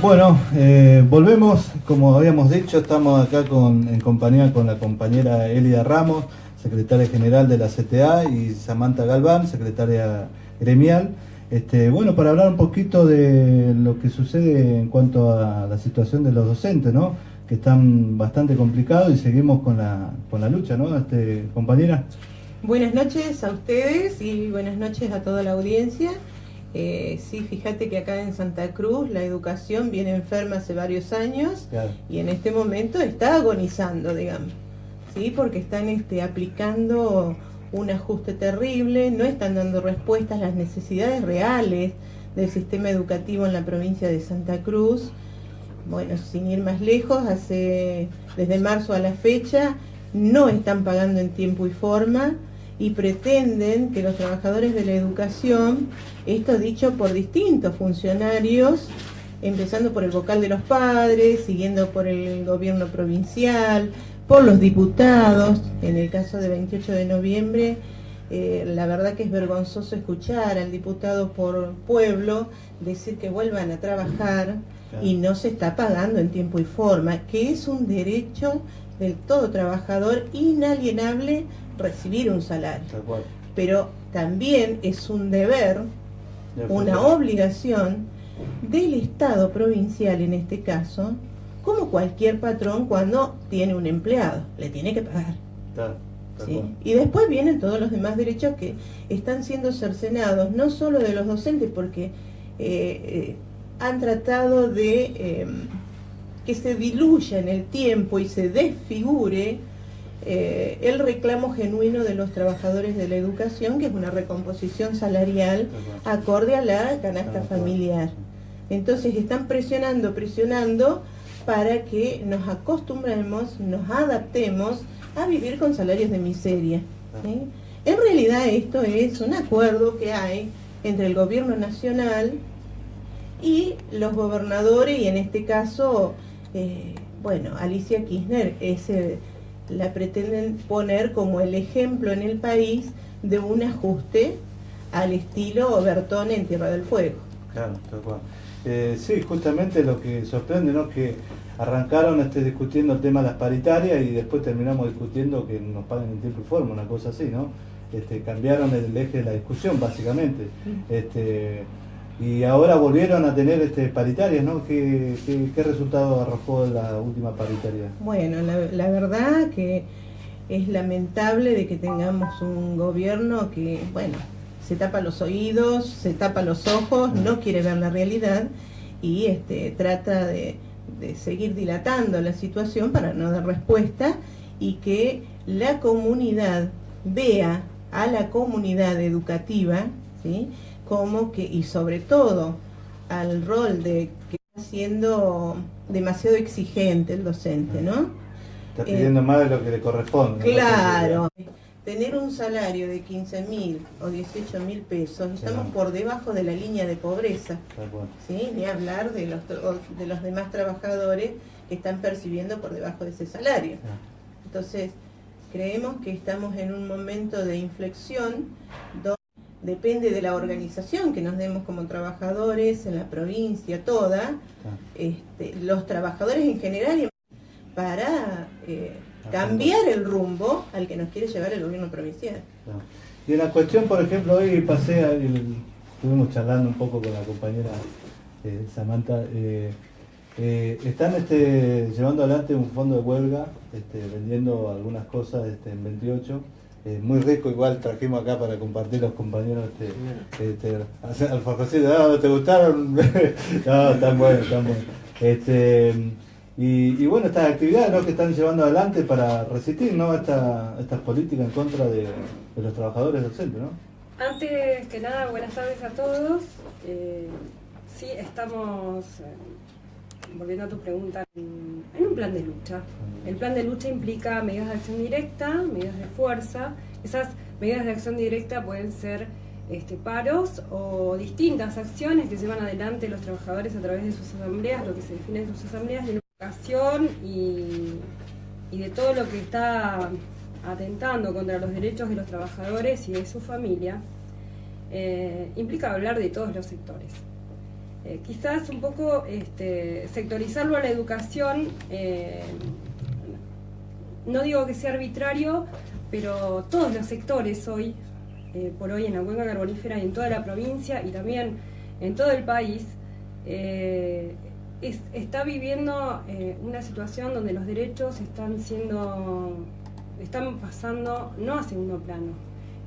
Bueno, volvemos, como habíamos dicho, estamos acá en compañía con la compañera Elida Ramos, secretaria general de la CTA, y Samantha Galván, secretaria gremial. Bueno, para hablar un poquito de lo que sucede en cuanto a la situación de los docentes, ¿no? Que están bastante complicados y seguimos con la lucha, ¿no? Compañera. Buenas noches a ustedes y buenas noches a toda la audiencia. Sí, fíjate que acá en Santa Cruz la educación viene enferma hace varios años, claro, y en este momento está agonizando, digamos, ¿sí? Porque están aplicando un ajuste terrible, no están dando respuestas a las necesidades reales del sistema educativo en la provincia de Santa Cruz. Bueno, sin ir más lejos, desde marzo a la fecha no están pagando en tiempo y forma, y pretenden que los trabajadores de la educación, esto dicho por distintos funcionarios, empezando por el vocal de los padres, siguiendo por el gobierno provincial, por los diputados. En el caso de 28 de noviembre, la verdad que es vergonzoso escuchar al diputado por Pueblo decir que vuelvan a trabajar, claro, y no se está pagando en tiempo y forma, que es un derecho del todo trabajador inalienable recibir un salario. Pero también es un deber, una obligación del Estado provincial en este caso, como cualquier patrón cuando tiene un empleado, le tiene que pagar. ¿Sí? Y después vienen todos los demás derechos que están siendo cercenados, no solo de los docentes, porque han tratado de que se diluya en el tiempo y se desfigure el reclamo genuino de los trabajadores de la educación, que es una recomposición salarial acorde a la canasta familiar. Entonces están presionando para que nos acostumbremos, nos adaptemos a vivir con salarios de miseria, ¿sí? En realidad esto es un acuerdo que hay entre el gobierno nacional y los gobernadores, y en este caso, bueno, Alicia Kirchner la pretenden poner como el ejemplo en el país de un ajuste al estilo Bertone en Tierra del Fuego. Claro, tal cual. Sí, justamente lo que sorprende, ¿no? Que arrancaron discutiendo el tema de las paritarias y después terminamos discutiendo que nos paguen en tiempo y forma, una cosa así, ¿no? Cambiaron el eje de la discusión, básicamente. Y ahora volvieron a tener paritarias, ¿no? ¿Qué resultado arrojó la última paritaria? Bueno, la verdad que es lamentable de que tengamos un gobierno que, bueno, se tapa los oídos, se tapa los ojos, no quiere ver la realidad y trata de seguir dilatando la situación para no dar respuesta, y que la comunidad vea a la comunidad educativa, ¿sí? Como que, y sobre todo al rol de que está siendo demasiado exigente el docente, ¿no? Está pidiendo más de lo que le corresponde. Claro. Tener un salario de 15.000 o 18.000 pesos, estamos por debajo de la línea de pobreza, ¿sí? Ni hablar de los demás trabajadores que están percibiendo por debajo de ese salario. Entonces, creemos que estamos en un momento de inflexión donde depende de la organización que nos demos como trabajadores en la provincia toda, los trabajadores en general, para cambiar el rumbo al que nos quiere llevar el gobierno provincial. Y en la cuestión, por ejemplo, hoy estuvimos charlando un poco con la compañera Samantha, están llevando adelante un fondo de huelga, vendiendo algunas cosas en 28, muy rico, igual trajimos acá para compartir los compañeros alfajorcitos. ¿No te gustaron? No, están buenos, están buenos. Y bueno, estas actividades, ¿no?, que están llevando adelante para resistir, ¿no?, estas políticas en contra de los trabajadores docentes, ¿no? Antes que nada, buenas tardes a todos. Sí, estamos, volviendo a tu pregunta, en un plan de lucha. El plan de lucha implica medidas de acción directa, medidas de fuerza. Esas medidas de acción directa pueden ser paros o distintas acciones que llevan adelante los trabajadores a través de sus asambleas, lo que se define en sus asambleas, de educación y de todo lo que está atentando contra los derechos de los trabajadores y de su familia. Implica hablar de todos los sectores. quizás un poco sectorizarlo a la educación, no digo que sea arbitrario, pero todos los sectores hoy, por hoy en la cuenca carbonífera y en toda la provincia y también en todo el país, está viviendo una situación donde los derechos están pasando no a segundo plano,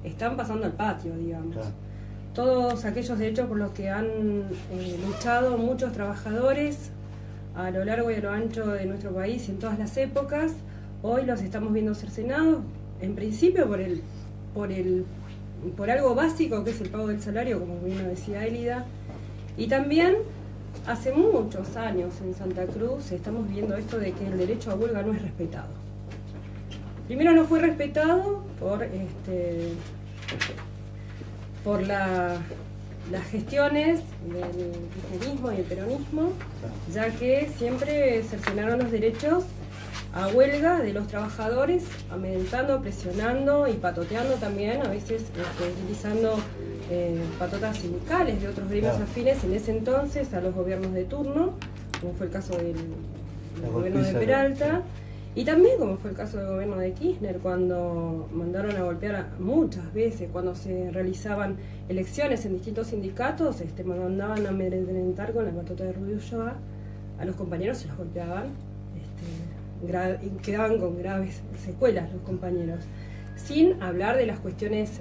están pasando al patio, digamos. Claro. Todos aquellos derechos por los que han luchado muchos trabajadores a lo largo y a lo ancho de nuestro país y en todas las épocas, hoy los estamos viendo cercenados, en principio por algo básico que es el pago del salario, como bien lo decía Elida, y también hace muchos años en Santa Cruz estamos viendo esto de que el derecho a huelga no es respetado. Primero no fue respetado por las gestiones del kirchnerismo y el peronismo, ya que siempre cercenaron los derechos a huelga de los trabajadores, amedrentando, presionando y patoteando también, a veces utilizando patotas sindicales de otros gremios afines en ese entonces a los gobiernos de turno, como fue el caso del gobierno de Peralta, y también como fue el caso del gobierno de Kirchner, cuando mandaron a golpear muchas veces, cuando se realizaban elecciones en distintos sindicatos, mandaban a amedrentar con la patota de Rubio Ulloa a los compañeros, se los golpeaban, y quedaban con graves secuelas los compañeros, sin hablar de las cuestiones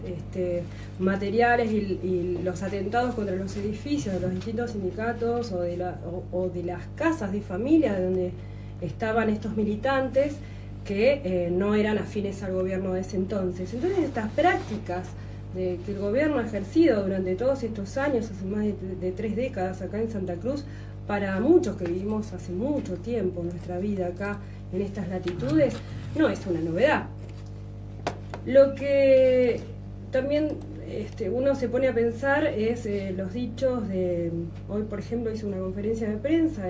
materiales y los atentados contra los edificios de los distintos sindicatos o de las casas de familia donde estaban estos militantes que no eran afines al gobierno de ese entonces. Entonces estas prácticas que el gobierno ha ejercido durante todos estos años, hace más de 3 décadas acá en Santa Cruz, para muchos que vivimos hace mucho tiempo nuestra vida acá en estas latitudes, no es una novedad. Lo que también uno se pone a pensar es los dichos de... Hoy, por ejemplo, hice una conferencia de prensa,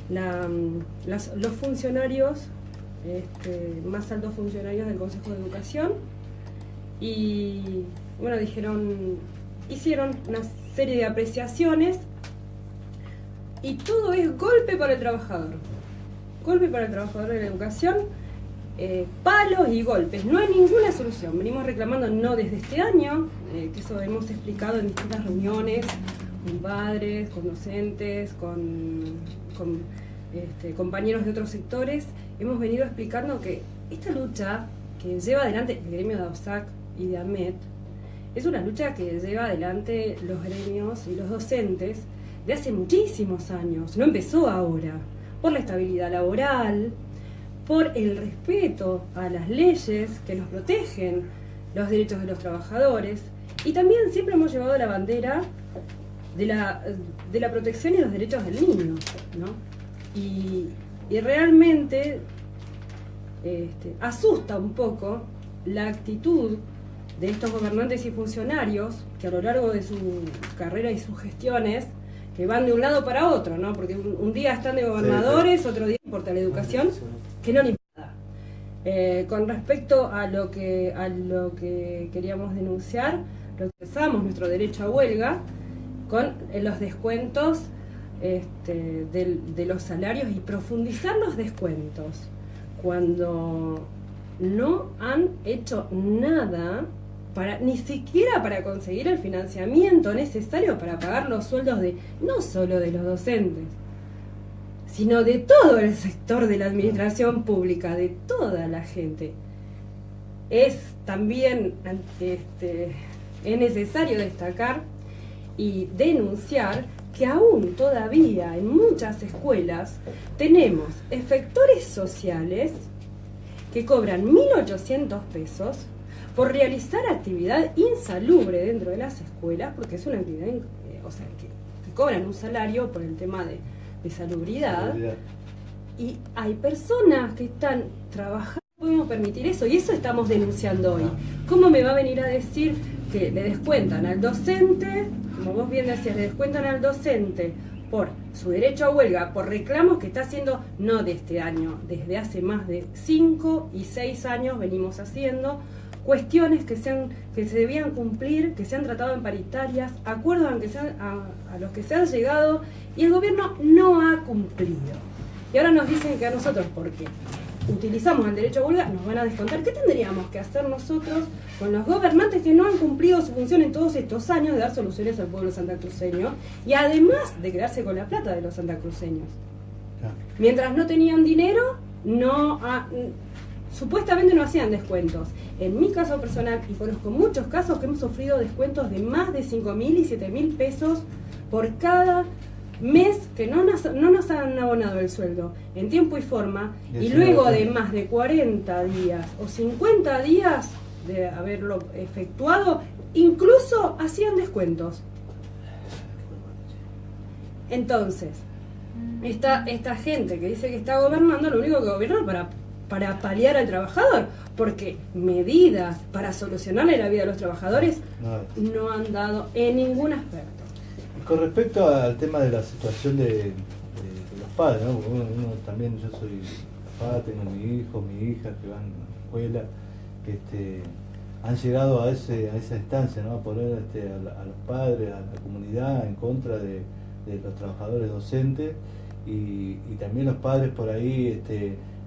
los funcionarios, más altos funcionarios del Consejo de Educación, y bueno, hicieron una serie de apreciaciones, y todo es golpe para el trabajador. Golpe para el trabajador de la educación, palos y golpes. No hay ninguna solución. Venimos reclamando no desde este año, que eso hemos explicado en distintas reuniones, con padres, con docentes, con compañeros de otros sectores. Hemos venido explicando que esta lucha que lleva adelante el gremio de AUSAC y de AMET es una lucha que lleva adelante los gremios y los docentes de hace muchísimos años. No empezó ahora. Por la estabilidad laboral, por el respeto a las leyes que nos protegen los derechos de los trabajadores, y también siempre hemos llevado la bandera de la protección y los derechos del niño, ¿no? Y realmente asusta un poco la actitud de estos gobernantes y funcionarios que a lo largo de su carrera y sus gestiones que van de un lado para otro, ¿no? Porque un día están de gobernadores, otro día importa la educación, que no le importa. Con respecto a lo que queríamos denunciar, lo que empezamos nuestro derecho a huelga con los descuentos de los salarios y profundizar los descuentos cuando no han hecho nada ni siquiera para conseguir el financiamiento necesario para pagar los sueldos no solo de los docentes, sino de todo el sector de la administración pública, de toda la gente. Es también es necesario destacar y denunciar que aún todavía en muchas escuelas tenemos efectores sociales que cobran 1.800 pesos por realizar actividad insalubre dentro de las escuelas, porque es una actividad, que cobran un salario por el tema de salubridad, y hay personas que están trabajando, no podemos permitir eso, y eso estamos denunciando hoy. ¿Cómo me va a venir a decir que le descuentan al docente, como vos bien decías, le descuentan al docente por su derecho a huelga, por reclamos que está haciendo, no de este año, desde hace más de 5 y 6 años venimos haciendo, cuestiones que se debían cumplir, que se han tratado en paritarias, acuerdos a los que se han llegado, y el gobierno no ha cumplido. Y ahora nos dicen que a nosotros, porque utilizamos el derecho a huelga, nos van a descontar. ¿Qué tendríamos que hacer nosotros con los gobernantes que no han cumplido su función en todos estos años de dar soluciones al pueblo santacruceño, y además de quedarse con la plata de los santacruceños? Mientras no tenían dinero, supuestamente no hacían descuentos. En mi caso personal, y conozco muchos casos que hemos sufrido descuentos de más de 5.000 y 7.000 pesos por cada mes que no nos han abonado el sueldo en tiempo y forma, y luego de más de 40 días o 50 días de haberlo efectuado, incluso hacían descuentos. Entonces, esta gente que dice que está gobernando, lo único que gobierna para paliar al trabajador, porque medidas para solucionarle la vida a los trabajadores no han dado en ningún aspecto. Con respecto al tema de la situación de los padres, ¿no? Uno también, yo soy papá, tengo mi hijo, mi hija que van a la escuela, han llegado a esa instancia, ¿no? A poner a los padres, a la comunidad en contra de los trabajadores docentes, y también los padres por ahí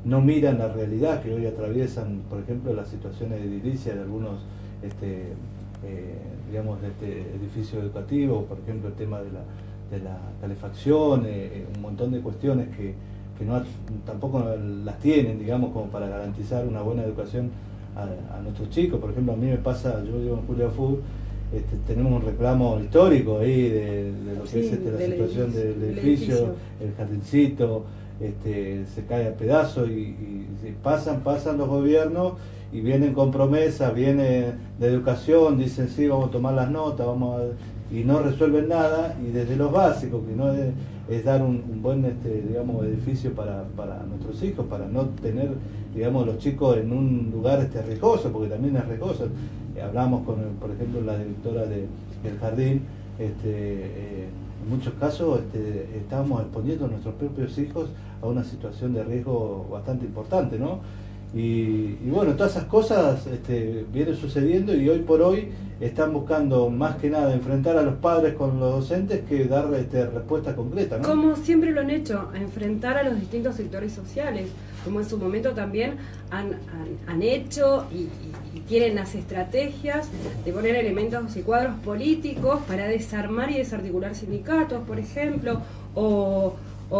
no miran la realidad que hoy atraviesan, por ejemplo, las situaciones de edilicia de algunos digamos, edificios educativos, por ejemplo, el tema de la calefacción, un montón de cuestiones que tampoco las tienen, digamos, como para garantizar una buena educación a nuestros chicos. Por ejemplo, a mí me pasa, yo vivo en Julia Food, tenemos un reclamo histórico ahí de lo que es la situación del edificio, el jardincito, se cae a pedazos, y pasan los gobiernos y vienen con promesas, viene de educación, dicen sí, vamos a tomar las notas, y no resuelven nada, y desde los básicos, que no es dar un buen digamos, edificio para nuestros hijos, para no tener, digamos, los chicos en un lugar riesgoso, porque también es riesgoso. Hablamos con, por ejemplo, la directora del jardín, en muchos casos estábamos exponiendo a nuestros propios hijos a una situación de riesgo bastante importante, ¿no? Y bueno, todas esas cosas vienen sucediendo, y hoy por hoy están buscando más que nada enfrentar a los padres con los docentes que dar respuesta concreta, ¿no? Como siempre lo han hecho, a enfrentar a los distintos sectores sociales, como en su momento también han hecho y tienen las estrategias de poner elementos y cuadros políticos para desarmar y desarticular sindicatos, por ejemplo, o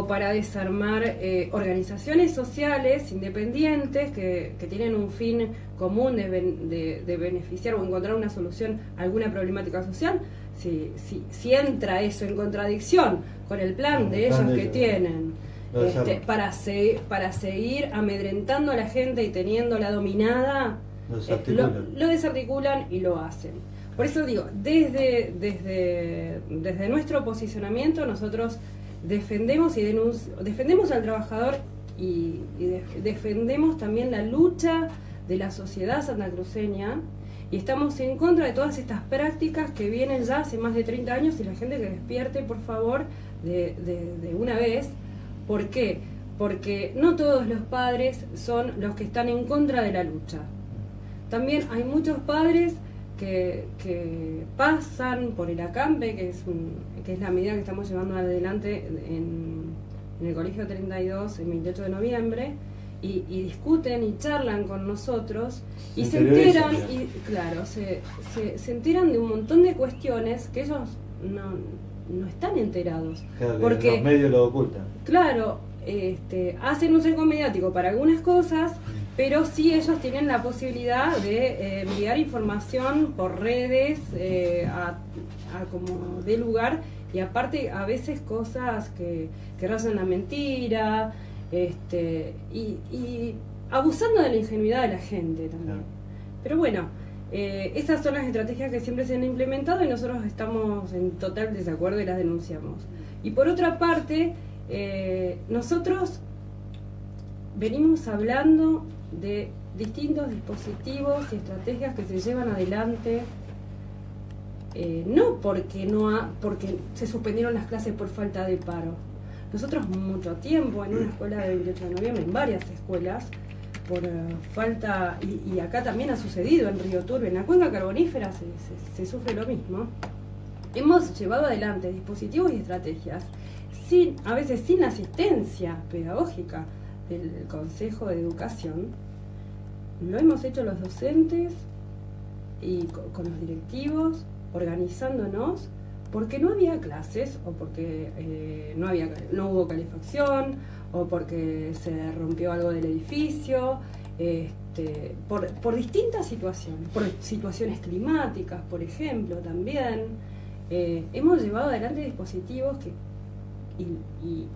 para desarmar organizaciones sociales independientes que tienen un fin común de beneficiar o encontrar una solución a alguna problemática social. Si entra eso en contradicción con el plan de ellos que tienen para seguir amedrentando a la gente y teniéndola dominada, lo desarticulan y lo hacen. Por eso digo, desde nuestro posicionamiento nosotros defendemos al trabajador, y defendemos también la lucha de la sociedad santacruceña, y estamos en contra de todas estas prácticas que vienen ya hace más de 30 años, y la gente que despierte, por favor, de una vez. ¿Por qué? Porque no todos los padres son los que están en contra de la lucha. También hay muchos padres que pasan por el acampe, que es la medida que estamos llevando adelante en el Colegio 32 el 28 de noviembre, y discuten y charlan con nosotros, y se enteran, se enteran de un montón de cuestiones que ellos no están enterados. Claro, porque los medios lo ocultan. Claro, hacen un cerco mediático para algunas cosas, pero sí ellos tienen la posibilidad de enviar información por redes a como dé lugar, y aparte a veces cosas que rayan la mentira, y abusando de la ingenuidad de la gente también. Claro. Pero bueno, esas son las estrategias que siempre se han implementado, y nosotros estamos en total desacuerdo y las denunciamos. Y por otra parte, nosotros venimos hablando de distintos dispositivos y estrategias que se llevan adelante, no porque se suspendieron las clases por falta de paro. Nosotros mucho tiempo en una escuela de 28 de noviembre, en varias escuelas, falta, y acá también ha sucedido en Río Turbio, en la cuenca carbonífera se sufre lo mismo. Hemos llevado adelante dispositivos y estrategias a veces sin la asistencia pedagógica del Consejo de Educación. Lo hemos hecho los docentes y con los directivos, organizándonos, porque no había clases, o porque no hubo calefacción, o porque se rompió algo del edificio, por distintas situaciones, por situaciones climáticas, por ejemplo, también. Hemos llevado adelante dispositivos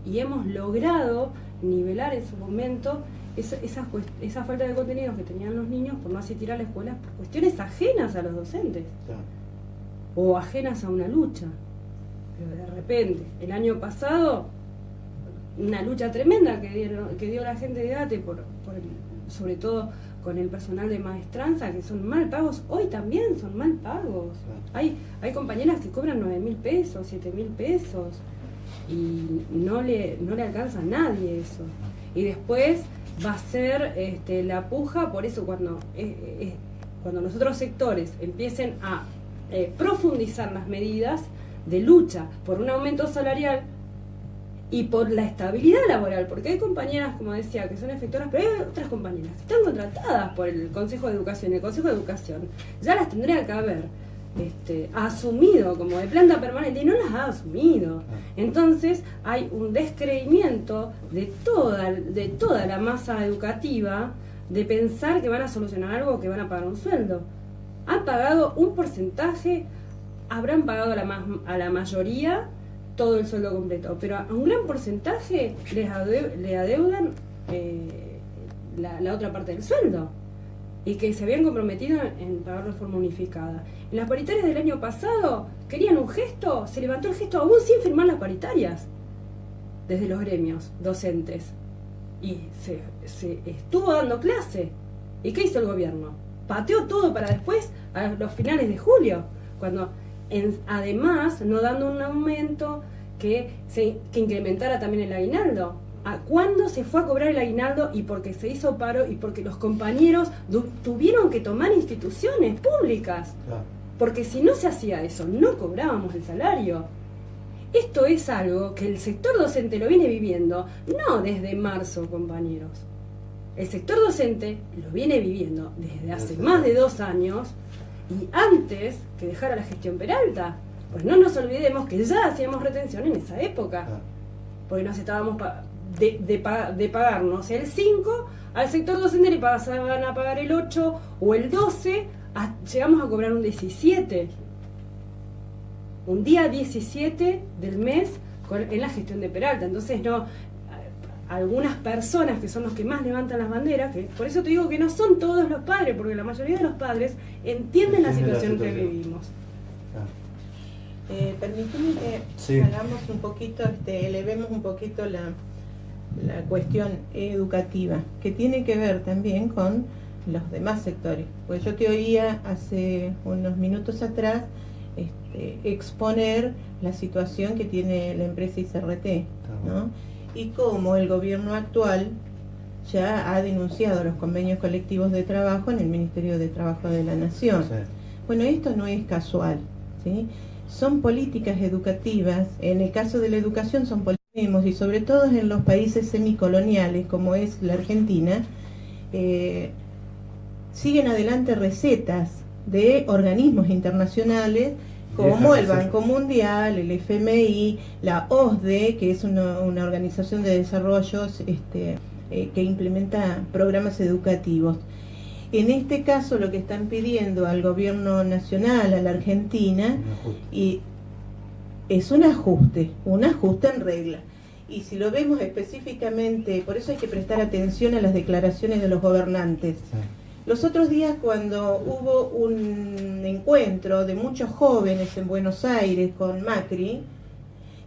y hemos logrado nivelar en su momento esa falta de contenidos que tenían los niños por no asistir a la escuela por cuestiones ajenas a los docentes, claro, o ajenas a una lucha. Pero de repente, el año pasado, una lucha tremenda que dio la gente de ATE, sobre todo con el personal de maestranza, que son mal pagos, hoy también son mal pagos. Claro. Hay compañeras que cobran 9.000 pesos, 7.000 pesos, y no le alcanza a nadie eso. Y después va a ser la puja, por eso cuando los otros sectores empiecen a profundizar las medidas de lucha por un aumento salarial y por la estabilidad laboral, porque hay compañeras, como decía, que son efectoras, pero hay otras compañeras que están contratadas por el Consejo de Educación. El Consejo de Educación ya las tendría que haber asumido como de planta permanente, y no las ha asumido. Entonces hay un descreimiento de toda la masa educativa de pensar que van a solucionar algo o que van a pagar un sueldo. Han pagado un porcentaje, habrán pagado a la mayoría todo el sueldo completo, pero a un gran porcentaje le adeudan la otra parte del sueldo, y que se habían comprometido en pagar de forma unificada. En las paritarias del año pasado querían un gesto, se levantó el gesto aún sin firmar las paritarias desde los gremios docentes, y se estuvo dando clase. ¿Y qué hizo el gobierno? Pateó todo para después, a los finales de julio, cuando además no dando un aumento que incrementara también el aguinaldo. ¿A cuándo se fue a cobrar el aguinaldo? Y porque se hizo paro y porque los compañeros tuvieron que tomar instituciones públicas. Claro. Porque si no se hacía eso, no cobrábamos el salario. Esto es algo que el sector docente lo viene viviendo, no desde marzo, compañeros. El sector docente lo viene viviendo desde hace más de 2 años, y antes que dejara la gestión Peralta. Pues no nos olvidemos que ya hacíamos retención en esa época, porque nos estábamos de pagarnos el 5, al sector docente le pasaban a pagar el 8 o el 12, llegamos a cobrar un 17, un día 17 del mes en la gestión de Peralta. Entonces algunas personas que son los que más levantan las banderas, que por eso te digo que no son todos los padres, porque la mayoría de los padres entienden la situación que vivimos. Permíteme que hagamos un poquito, elevemos un poquito la cuestión educativa, que tiene que ver también con los demás sectores. Pues yo te oía hace unos minutos atrás exponer la situación que tiene la empresa ICRT, ¿no? Y cómo el gobierno actual ya ha denunciado los convenios colectivos de trabajo en el Ministerio de Trabajo de la Nación. Sí. Bueno, esto no es casual, ¿sí? Son políticas educativas, en el caso de la educación son políticas, y sobre todo en los países semicoloniales, como es la Argentina, siguen adelante recetas de organismos internacionales como el Banco Mundial, el FMI, la OSDE, que es una organización de desarrollo que implementa programas educativos. En este caso lo que están pidiendo al gobierno nacional, a la Argentina, es un ajuste en regla. Y si lo vemos específicamente, por eso hay que prestar atención a las declaraciones de los gobernantes. Los otros días, cuando hubo un encuentro de muchos jóvenes en Buenos Aires con Macri,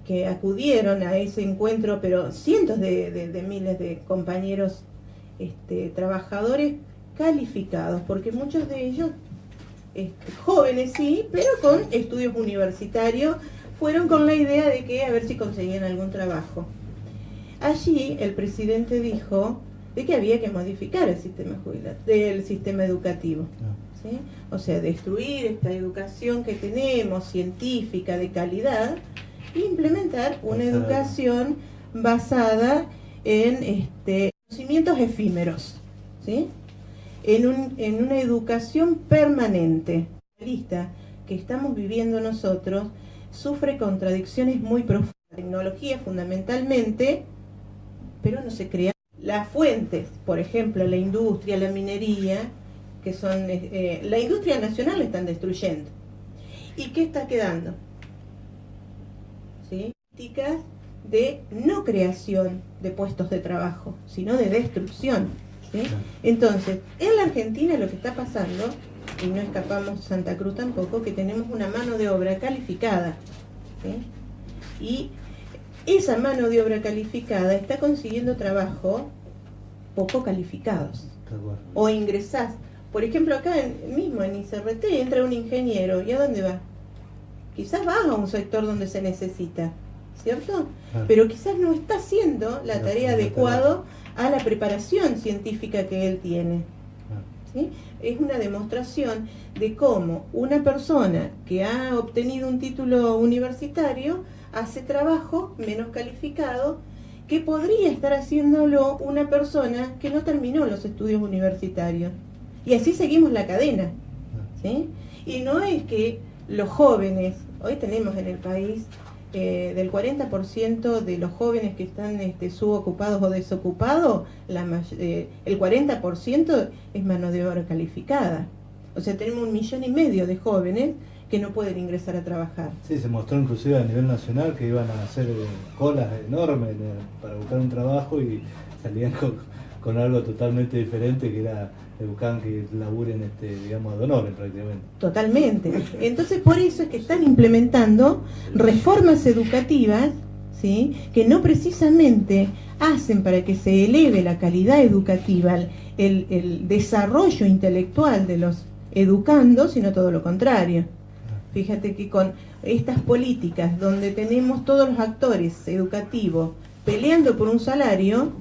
que acudieron a ese encuentro, pero cientos de miles de compañeros trabajadores calificados, porque muchos de ellos, jóvenes sí, pero con estudios universitarios, fueron con la idea de que a ver si conseguían algún trabajo. Allí el presidente dijo de que había que modificar el sistema del sistema educativo. ¿Sí? O sea, destruir esta educación que tenemos, científica, de calidad, e implementar una educación basada en conocimientos efímeros, ¿sí? En una educación permanente. La lista que estamos viviendo nosotros sufre contradicciones muy profundas. La tecnología fundamentalmente, pero no se crea. Las fuentes, por ejemplo, la industria, la minería, que son la industria nacional la están destruyendo. ¿Y qué está quedando? ¿Sí? Políticas de no creación de puestos de trabajo, sino de destrucción. ¿Sí? Entonces, en la Argentina lo que está pasando, y no escapamos Santa Cruz tampoco, que tenemos una mano de obra calificada. ¿Sí? Y esa mano de obra calificada está consiguiendo trabajo poco calificados. O ingresás. Por ejemplo, acá mismo en ICRT entra un ingeniero, ¿y a dónde va? Quizás va a un sector donde se necesita, ¿cierto? Pero quizás no está haciendo la tarea adecuada a la preparación científica que él tiene. ¿Sí? Es una demostración de cómo una persona que ha obtenido un título universitario hace trabajo menos calificado que podría estar haciéndolo una persona que no terminó los estudios universitarios. Y así seguimos la cadena. ¿Sí? Y no es que los jóvenes, hoy tenemos en el país del 40% de los jóvenes que están subocupados o desocupados, el 40% es mano de obra calificada. O sea, tenemos 1,5 millones de jóvenes que no pueden ingresar a trabajar. Sí, se mostró inclusive a nivel nacional que iban a hacer colas enormes para buscar un trabajo y salían con algo totalmente diferente, que era buscaban que laburen digamos ad honorem prácticamente. Totalmente. Entonces por eso es que están implementando reformas educativas, ¿sí?, que no precisamente hacen para que se eleve la calidad educativa, el desarrollo intelectual de los educandos, sino todo lo contrario. Fíjate que con estas políticas donde tenemos todos los actores educativos peleando por un salario,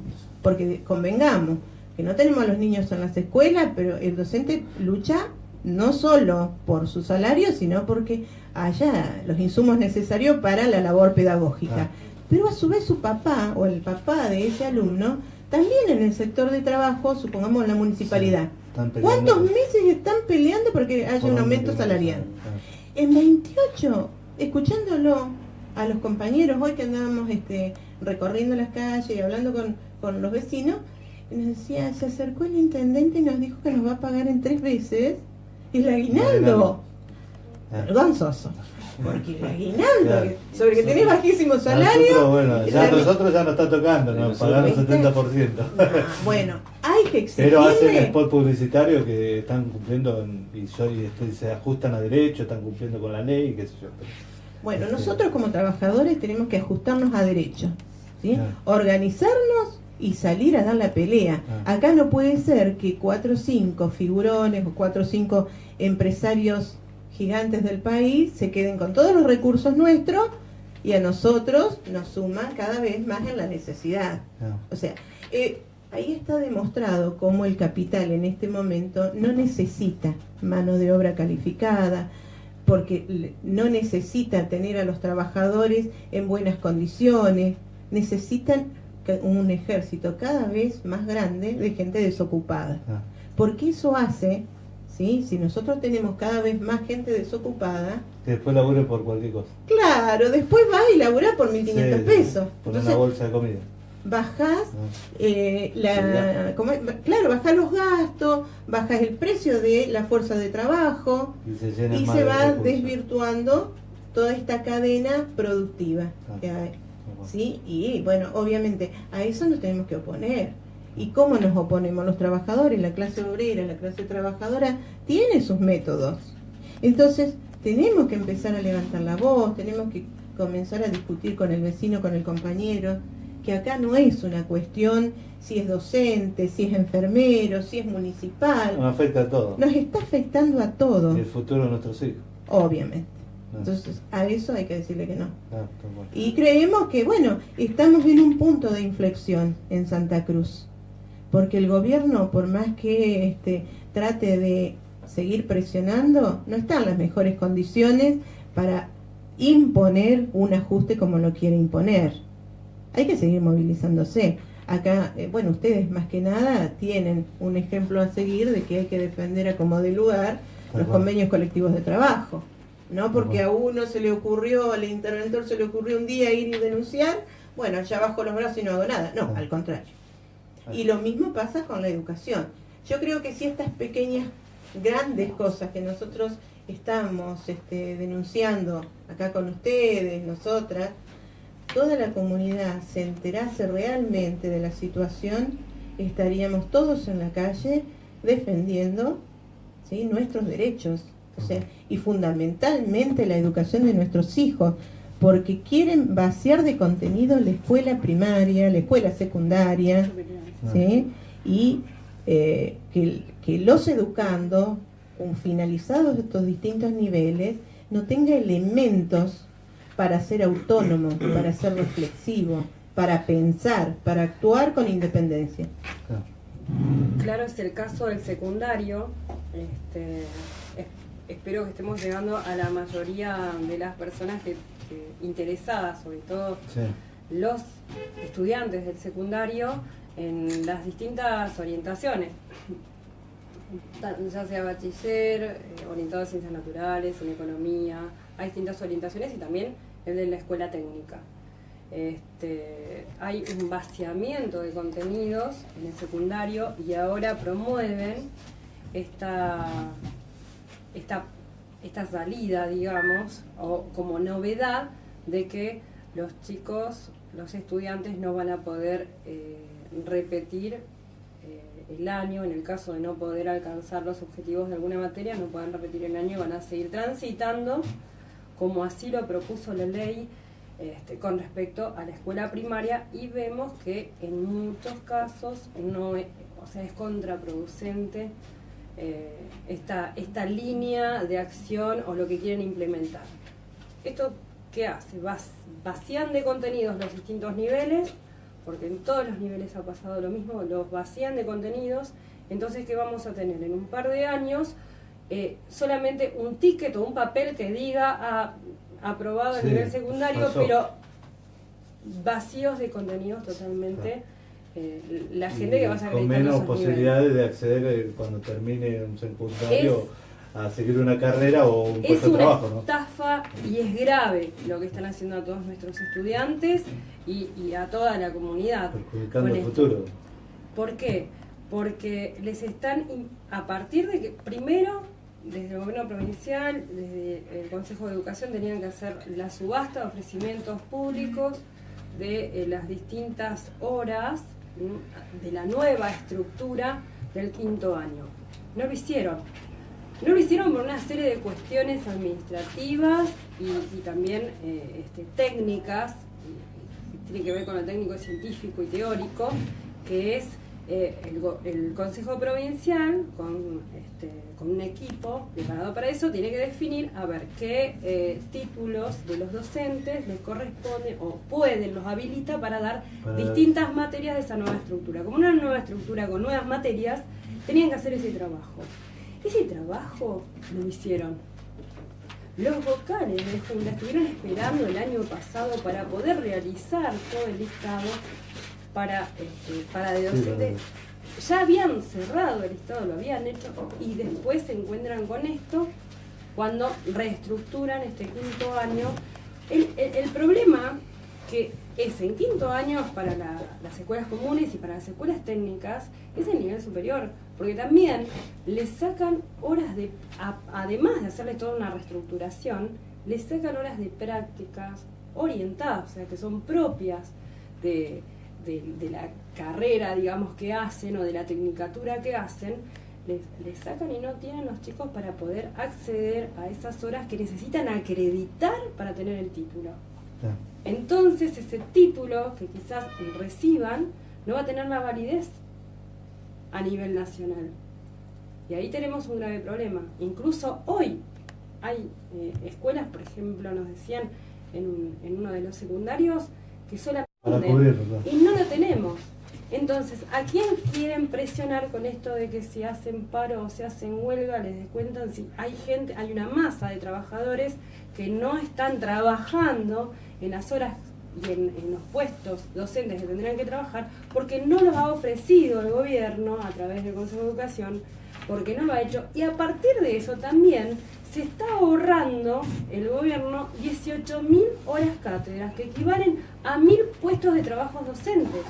porque convengamos que no tenemos a los niños en las escuelas, pero el docente lucha no solo por su salario, sino porque haya los insumos necesarios para la labor pedagógica. Pero a su vez su papá o el papá de ese alumno también en el sector de trabajo, supongamos en la municipalidad. ¿Cuántos meses están peleando porque haya un aumento salarial? En 28, escuchándolo a los compañeros hoy que andábamos recorriendo las calles y hablando con los vecinos, nos decía, se acercó el intendente y nos dijo que nos va a pagar en 3 veces el aguinaldo. Vergonzoso. Porque el aguinaldo, sobre que tenés bajísimo salario... Nosotros ya nos está tocando, nos pagaron 70%. Bueno, hay que exigirle... Pero hacen spot publicitario que están cumpliendo y se ajustan a derecho, están cumpliendo con la ley, qué sé yo. Bueno, nosotros como trabajadores tenemos que ajustarnos a derecho, ¿sí? Organizarnos y salir a dar la pelea. Acá no puede ser que 4 o 5 figurones o 4 o 5 empresarios gigantes del país se queden con todos los recursos nuestros y a nosotros nos suman cada vez más en la necesidad. O sea, ahí está demostrado cómo el capital en este momento no necesita mano de obra calificada, porque no necesita tener a los trabajadores en buenas condiciones, necesitan un ejército cada vez más grande de gente desocupada. Porque eso hace, ¿sí?, si nosotros tenemos cada vez más gente desocupada, que después labure por cualquier cosa. Claro, después vas y laburás por 1.500 pesos. Por una bolsa de comida. Bajás bajás los gastos, bajás el precio de la fuerza de trabajo y se va desvirtuando toda esta cadena productiva que hay. ¿Sí? Y bueno, obviamente a eso nos tenemos que oponer. ¿Y cómo nos oponemos? Los trabajadores, la clase obrera, la clase trabajadora tiene sus métodos. Entonces tenemos que empezar a levantar la voz, tenemos que comenzar a discutir con el vecino, con el compañero, que acá no es una cuestión si es docente, si es enfermero, si es municipal. Nos afecta a todos. Nos está afectando a todos. El futuro de nuestros hijos. Obviamente. Entonces, a eso hay que decirle que no. Y creemos que, bueno, estamos en un punto de inflexión en Santa Cruz. porque el gobierno, por más que trate de seguir presionando, no está en las mejores condiciones para imponer un ajuste como lo quiere imponer. Hay que seguir movilizándose. Acá, bueno, ustedes más que nada tienen un ejemplo a seguir de que hay que defender a como de lugar los convenios colectivos de trabajo. No porque a uno se le ocurrió, al interventor se le ocurrió un día ir y denunciar, bueno, ya bajo los brazos y no hago nada. No, al contrario. Y lo mismo pasa con la educación. Yo creo que si estas pequeñas, grandes cosas que nosotros estamos denunciando acá con ustedes, nosotras, toda la comunidad se enterase realmente de la situación, estaríamos todos en la calle defendiendo, ¿sí?, nuestros derechos. O sea, y fundamentalmente la educación de nuestros hijos, porque quieren vaciar de contenido la escuela primaria, la escuela secundaria, ¿sí? Y que los educandos, finalizados estos distintos niveles, no tenga elementos para ser autónomo, para ser reflexivo, para pensar, para actuar con independencia. Claro, es el caso del secundario. Espero que estemos llegando a la mayoría de las personas que interesadas, sobre todo los estudiantes del secundario, en las distintas orientaciones, ya sea bachiller, orientado a ciencias naturales, en economía, hay distintas orientaciones, y también el de la escuela técnica. Hay un vaciamiento de contenidos en el secundario, y ahora promueven esta salida, digamos, o como novedad, de que los chicos, los estudiantes, no van a poder repetir el año. En el caso de no poder alcanzar los objetivos de alguna materia, no pueden repetir el año y van a seguir transitando, como así lo propuso la ley con respecto a la escuela primaria, y vemos que en muchos casos no es, o sea, es contraproducente esta línea de acción o lo que quieren implementar. ¿Esto qué hace? Vacían de contenidos los distintos niveles, porque en todos los niveles ha pasado lo mismo, los vacían de contenidos. Entonces, ¿qué vamos a tener? En un par de años, solamente un ticket o un papel que diga aprobado a nivel secundario, pero vacíos de contenidos totalmente. La gente que va a sacar con menos posibilidades de acceder cuando termine un secundario a seguir una carrera o un puesto de trabajo, ¿no? Es una estafa, y es grave lo que están haciendo a todos nuestros estudiantes y a toda la comunidad. Perjudicando el futuro. ¿Por qué? Porque les están, a partir de que, primero, desde el gobierno provincial, desde el Consejo de Educación, tenían que hacer la subasta de ofrecimientos públicos de las distintas horas de la nueva estructura del quinto año. No lo hicieron. No lo hicieron por una serie de cuestiones administrativas y también técnicas, tiene que ver con lo técnico, científico y teórico, que es el Consejo Provincial, con un equipo preparado para eso, tiene que definir a ver qué títulos de los docentes les corresponden o pueden, los habilita para dar distintas materias de esa nueva estructura. Como una nueva estructura con nuevas materias, tenían que hacer ese trabajo. Ese trabajo lo hicieron. Los vocales de Junta estuvieron esperando el año pasado para poder realizar todo el listado para de docentes. Ya habían cerrado el listado, lo habían hecho, y después se encuentran con esto cuando reestructuran este quinto año. El problema que es en quinto año para las escuelas comunes y para las escuelas técnicas es el nivel superior, porque también les sacan horas además de hacerles toda una reestructuración, les sacan horas de prácticas orientadas, o sea, que son propias de la carrera, digamos, que hacen, o de la tecnicatura que hacen, les sacan y no tienen los chicos para poder acceder a esas horas que necesitan acreditar para tener el título. Entonces ese título que quizás reciban no va a tener la validez a nivel nacional, y ahí tenemos un grave problema. Incluso hoy hay escuelas, por ejemplo, nos decían en uno de los secundarios, que solamente y no lo tenemos. Entonces, ¿a quién quieren presionar con esto de que si hacen paro o se hacen huelga les descuentan? Si hay gente, hay una masa de trabajadores que no están trabajando en las horas y en los puestos docentes que tendrían que trabajar porque no los ha ofrecido el gobierno a través del Consejo de Educación, porque no lo ha hecho, y a partir de eso también se está ahorrando el gobierno 18.000 horas cátedras, que equivalen a 1.000 puestos de trabajo docentes.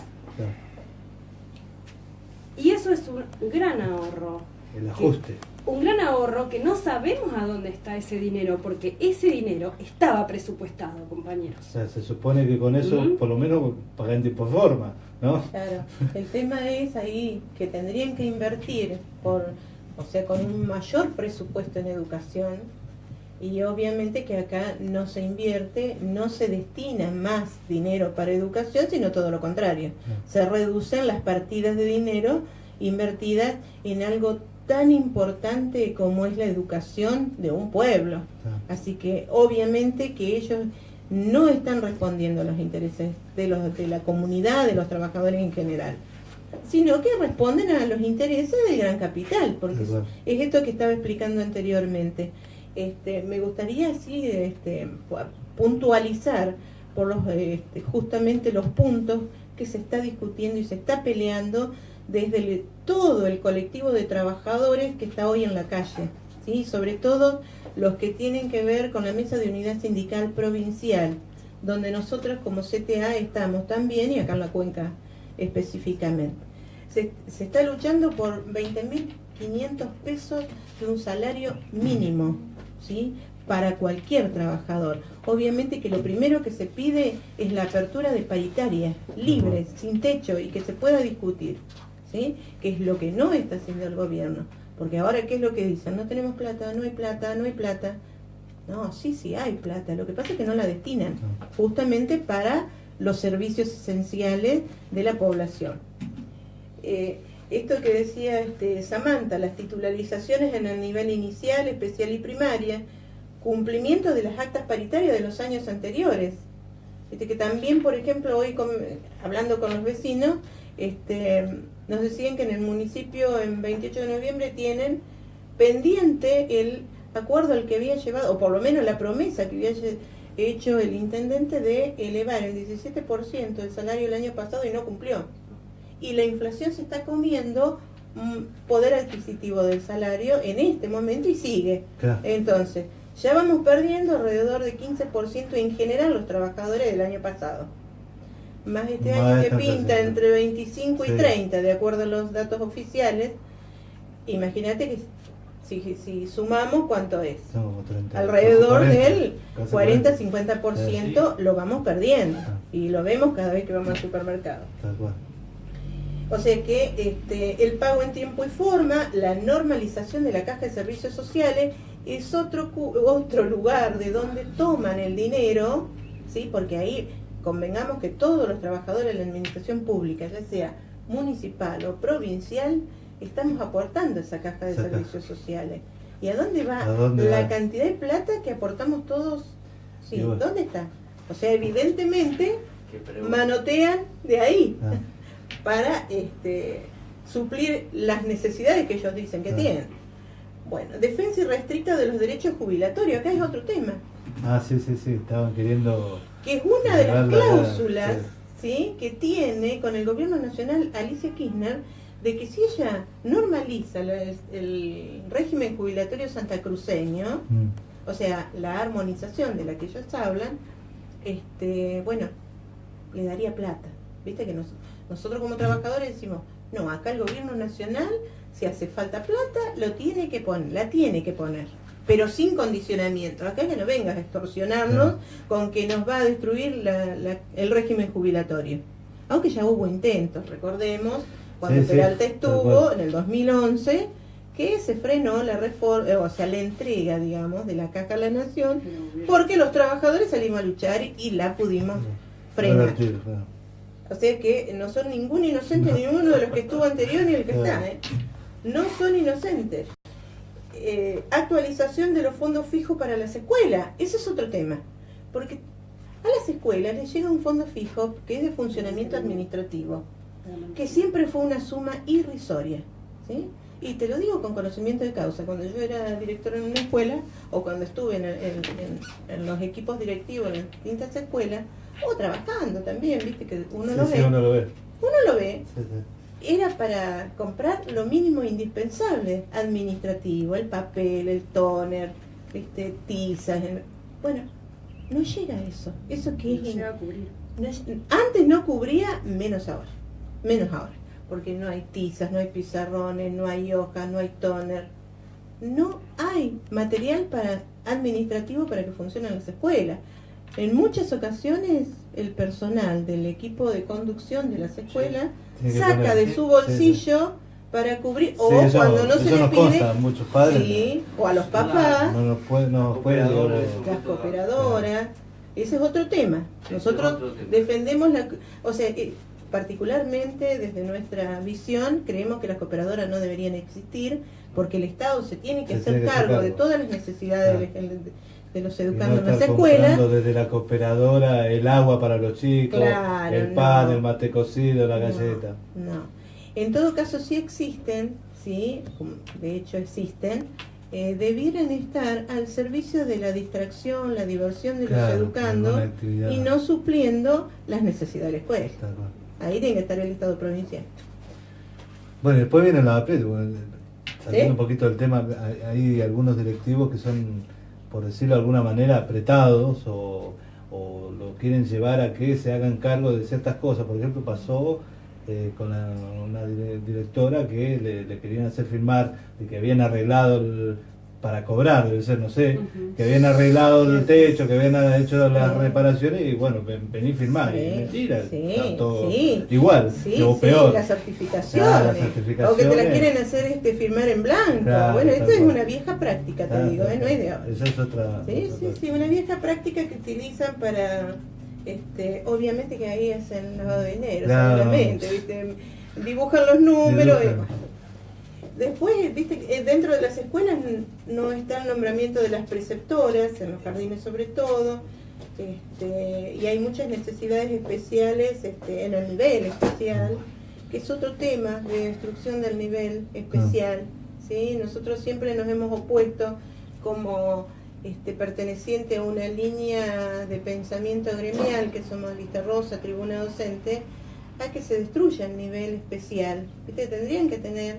Y eso es un gran ahorro. El ajuste. Un gran ahorro que no sabemos a dónde está ese dinero, porque ese dinero estaba presupuestado, compañeros. O sea, se supone que con eso, por lo menos, pagan por forma, ¿no? Claro, el tema es ahí que tendrían que invertir o sea, con un mayor presupuesto en educación, y obviamente que acá no se invierte, no se destina más dinero para educación, sino todo lo contrario. Se reducen las partidas de dinero invertidas en algo tan importante como es la educación de un pueblo. Así que obviamente que ellos no están respondiendo a los intereses de la comunidad, de los trabajadores en general, sino que responden a los intereses del gran capital, porque es esto que estaba explicando anteriormente. Me gustaría así puntualizar por justamente los puntos que se está discutiendo y se está peleando desde todo el colectivo de trabajadores que está hoy en la calle, ¿sí? Sobre todo los que tienen que ver con la Mesa de Unidad Sindical Provincial, donde nosotros como CTA estamos también, y acá en la Cuenca específicamente. Se está luchando por 20.500 pesos de un salario mínimo, ¿sí? Para cualquier trabajador. Obviamente que lo primero que se pide es la apertura de paritarias, libres, sin techo, y que se pueda discutir, ¿sí? Que es lo que no está haciendo el gobierno. Porque ahora, ¿qué es lo que dicen? No tenemos plata, no hay plata, no hay plata. No, sí hay plata. Lo que pasa es que no la destinan justamente para los servicios esenciales de la población. Esto que decía Samantha, las titularizaciones en el nivel inicial, especial y primaria, cumplimiento de las actas paritarias de los años anteriores. Que también, por ejemplo, hoy hablando con los vecinos, nos decían que en el municipio en 28 de noviembre tienen pendiente el acuerdo al que había llevado, o por lo menos la promesa que había hecho el intendente de elevar el 17% del salario el año pasado, y no cumplió. Y la inflación se está comiendo poder adquisitivo del salario en este momento y sigue. Claro. Entonces, ya vamos perdiendo alrededor de 15% en general los trabajadores del año pasado. Más este año que pinta entre 25 y 30, de acuerdo a los datos oficiales. Imagínate que si sumamos, ¿cuánto es? No, 30, alrededor 40, del 40-50% lo vamos perdiendo. Y lo vemos cada vez que vamos al supermercado. Tal cual. O sea que el pago en tiempo y forma, la normalización de la caja de servicios sociales es otro lugar de donde toman el dinero, ¿sí? Porque ahí convengamos que todos los trabajadores de la administración pública, ya sea municipal o provincial, estamos aportando esa caja de servicios sociales. ¿Y a dónde va la cantidad de plata que aportamos todos? Sí, ¿dónde está? O sea, evidentemente manotean de ahí para suplir las necesidades que ellos dicen que tienen. Bueno, defensa irrestricta de los derechos jubilatorios, acá es otro tema. Sí, estaban queriendo... Que es una de las cláusulas ¿sí? que tiene con el gobierno nacional Alicia Kirchner, de que si ella normaliza el régimen jubilatorio santacruceño, o sea, la armonización de la que ellos hablan, bueno, le daría plata. Viste que nosotros como trabajadores decimos, no, acá el gobierno nacional, si hace falta plata, la tiene que poner, pero sin condicionamiento. Acá que no vengas a extorsionarnos con que nos va a destruir el régimen jubilatorio. Aunque ya hubo intentos, recordemos, cuando Peralta estuvo en el 2011, que se frenó la reforma, o sea, la entrega, digamos, de la Caja a la Nación, porque los trabajadores salimos a luchar y la pudimos frenar. O sea que no son ningún inocente, ninguno de los que estuvo anterior ni el que está, no son inocentes. Actualización de los fondos fijos para las escuelas, ese es otro tema, porque a las escuelas les llega un fondo fijo que es de funcionamiento administrativo, que siempre fue una suma irrisoria, ¿sí? Y te lo digo con conocimiento de causa. Cuando yo era directora en una escuela, o cuando estuve en los equipos directivos en las distintas escuelas, o trabajando también, viste que uno lo ve. Sí, uno lo ve. Uno lo ve. Sí, sí. Era para comprar lo mínimo indispensable, administrativo, el papel, el tóner, tizas. Bueno, no llega a eso. Eso que no llega a cubrir. Antes no cubría, menos ahora. Menos ahora. Porque no hay tizas, no hay pizarrones, no hay hojas, no hay tóner. No hay material administrativo para que funcionen las escuelas. En muchas ocasiones el personal del equipo de conducción de las escuelas saca de su bolsillo para cubrir, o eso, cuando no se les pide, consta, muchos padres, sí, o a los papás, no puede, las cooperadoras. Ese es otro tema. Nosotros defendemos particularmente desde nuestra visión, creemos que las cooperadoras no deberían existir, porque el Estado se tiene que hacer cargo de todas las necesidades de los educandos en las escuelas. Desde la cooperadora el agua para los chicos, claro, el pan, el mate cocido, la galleta. No. En todo caso sí existen, sí, de hecho existen, debieran estar al servicio de la distracción, la diversión de los educandos y no supliendo las necesidades de la escuela. Ahí tiene que estar el Estado provincial. Bueno, después viene la APRET, saliendo un ¿Sí? poquito del tema, hay algunos directivos que son, por decirlo de alguna manera, apretados o lo quieren llevar a que se hagan cargo de ciertas cosas. Por ejemplo, pasó con una directora que le querían hacer firmar de que habían arreglado para cobrar, debe ser, no sé, que habían arreglado el techo, que habían hecho las reparaciones y bueno, vení a firmar. Y mentira, está todo igual, o peor. Las certificaciones, o que te la quieren hacer firmar en blanco. Claro, bueno, esto es una vieja práctica, te digo, no es de ahora. Esa es otra. Sí, una vieja práctica que utilizan para, obviamente que ahí hacen lavado de dinero, seguramente, ¿viste? Dibujan los números. Después, viste, dentro de las escuelas no está el nombramiento de las preceptoras, en los jardines sobre todo, y hay muchas necesidades especiales en el nivel especial, que es otro tema de instrucción del nivel especial. ¿Sí? Nosotros siempre nos hemos opuesto como perteneciente a una línea de pensamiento gremial, que somos Lista Rosa, Tribuna Docente, a que se destruya el nivel especial. ¿Viste? Tendrían que tener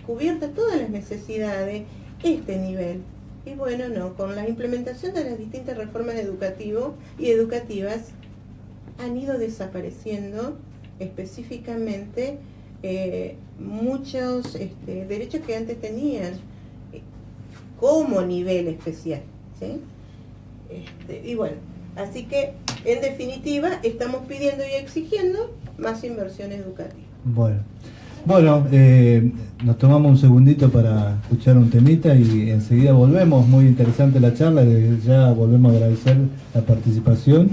cubiertas todas las necesidades este nivel. Y bueno, no, con la implementación de las distintas reformas educativas han ido desapareciendo específicamente muchos derechos que antes tenían como nivel especial, ¿sí? Y bueno, así que en definitiva estamos pidiendo y exigiendo más inversión educativa. Bueno, nos tomamos un segundito para escuchar un temita y enseguida volvemos. Muy interesante la charla, desde ya volvemos a agradecer la participación